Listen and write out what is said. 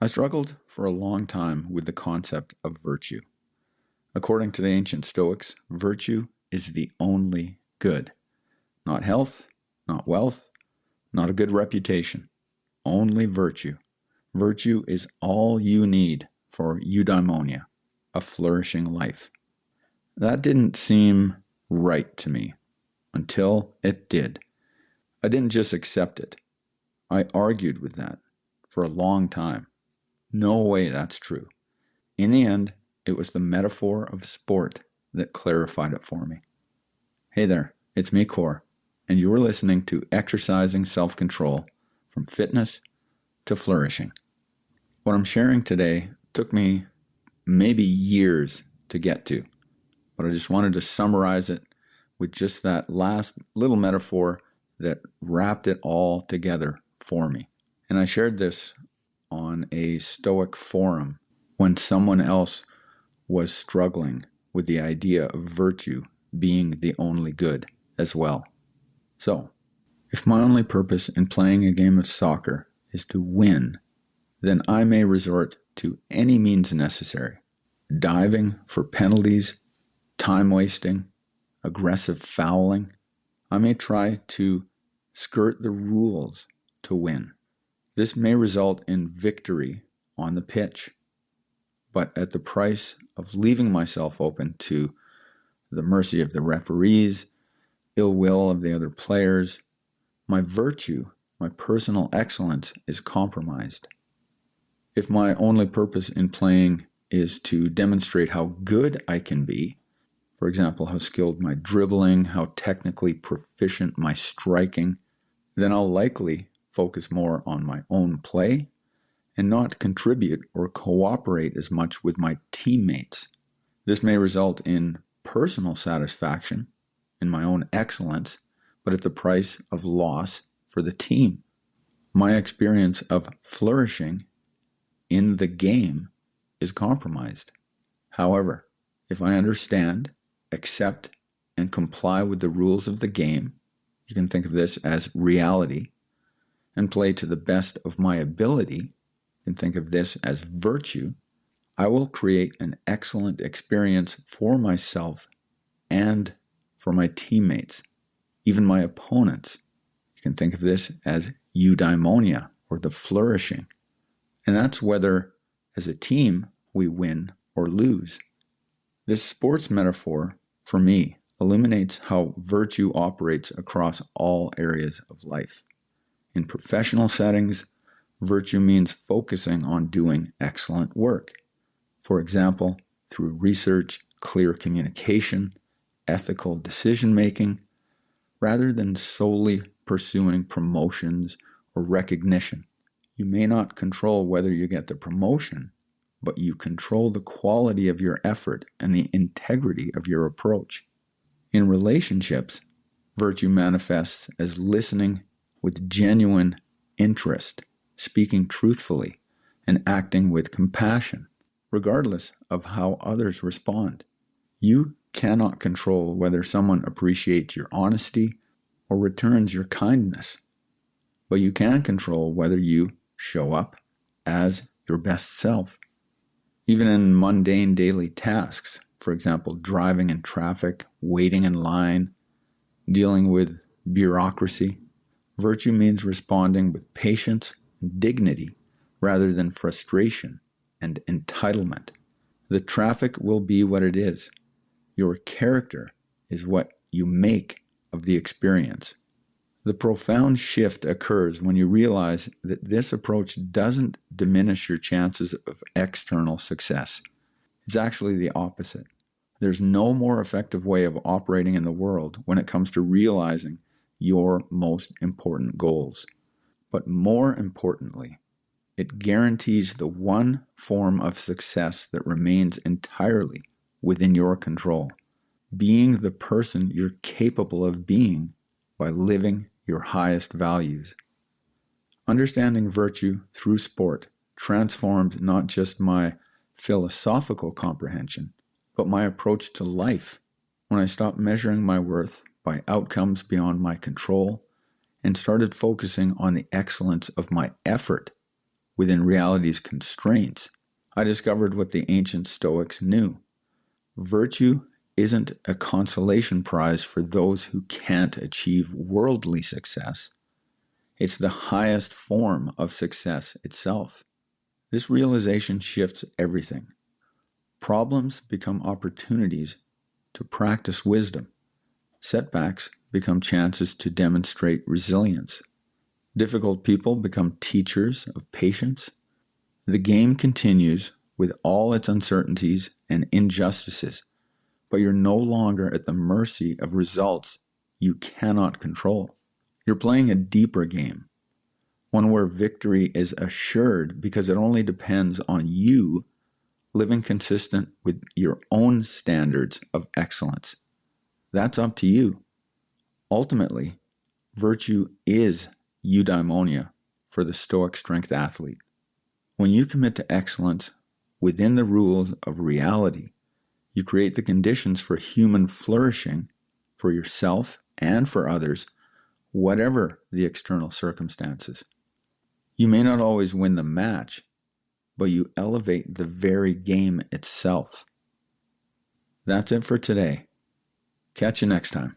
I struggled for a long time with the concept of virtue. According to the ancient Stoics, virtue is the only good. Not health, not wealth, not a good reputation. Only virtue. Virtue is all you need for eudaimonia, a flourishing life. That didn't seem right to me until it did. I didn't just accept it. I argued with that for a long time. No way that's true. In the end, it was the metaphor of sport that clarified it for me. Hey there, it's me, Core, and you're listening to Exercising Self-Control from Fitness to Flourishing. What I'm sharing today took me maybe years to get to, but I just wanted to summarize it with just that last little metaphor that wrapped it all together for me. And I shared this on a Stoic forum when someone else was struggling with the idea of virtue being the only good as well. So, if my only purpose in playing a game of soccer is to win, then I may resort to any means necessary. Diving for penalties, time wasting, aggressive fouling. I may try to skirt the rules to win. This may result in victory on the pitch, but at the price of leaving myself open to the mercy of the referees, ill will of the other players. My virtue, my personal excellence is compromised. If my only purpose in playing is to demonstrate how good I can be, for example, how skilled my dribbling, how technically proficient my striking, then I'll likely focus more on my own play and not contribute or cooperate as much with my teammates. This may result in personal satisfaction in my own excellence, but at the price of loss for the team. My experience of flourishing in the game is compromised. However, if I understand, accept, and comply with the rules of the game, you can think of this as reality, and play to the best of my ability, you can think of this as virtue, I will create an excellent experience for myself and for my teammates, even my opponents. You can think of this as eudaimonia, or the flourishing. And that's whether, as a team, we win or lose. This sports metaphor, for me, illuminates how virtue operates across all areas of life. In professional settings, virtue means focusing on doing excellent work. For example, through research, clear communication, ethical decision-making, rather than solely pursuing promotions or recognition. You may not control whether you get the promotion, but you control the quality of your effort and the integrity of your approach. In relationships, virtue manifests as listening with genuine interest, speaking truthfully, and acting with compassion, regardless of how others respond. You cannot control whether someone appreciates your honesty or returns your kindness, but you can control whether you show up as your best self. Even in mundane daily tasks, for example, driving in traffic, waiting in line, dealing with bureaucracy, virtue means responding with patience and dignity rather than frustration and entitlement. The traffic will be what it is. Your character is what you make of the experience. The profound shift occurs when you realize that this approach doesn't diminish your chances of external success. It's actually the opposite. There's no more effective way of operating in the world when it comes to realizing your most important goals. But more importantly, it guarantees the one form of success that remains entirely within your control. Being the person you're capable of being by living your highest values. Understanding virtue through sport transformed not just my philosophical comprehension, but my approach to life when I stopped measuring my worth by outcomes beyond my control and started focusing on the excellence of my effort within reality's constraints, I discovered what the ancient Stoics knew. Virtue isn't a consolation prize for those who can't achieve worldly success. It's the highest form of success itself. This realization shifts everything. Problems become opportunities to practice wisdom. Setbacks become chances to demonstrate resilience. Difficult people become teachers of patience. The game continues with all its uncertainties and injustices, but you're no longer at the mercy of results you cannot control. You're playing a deeper game, one where victory is assured because it only depends on you living consistent with your own standards of excellence. That's up to you. Ultimately, virtue is eudaimonia for the Stoic strength athlete. When you commit to excellence within the rules of reality, you create the conditions for human flourishing for yourself and for others, whatever the external circumstances. You may not always win the match, but you elevate the very game itself. That's it for today. Catch you next time.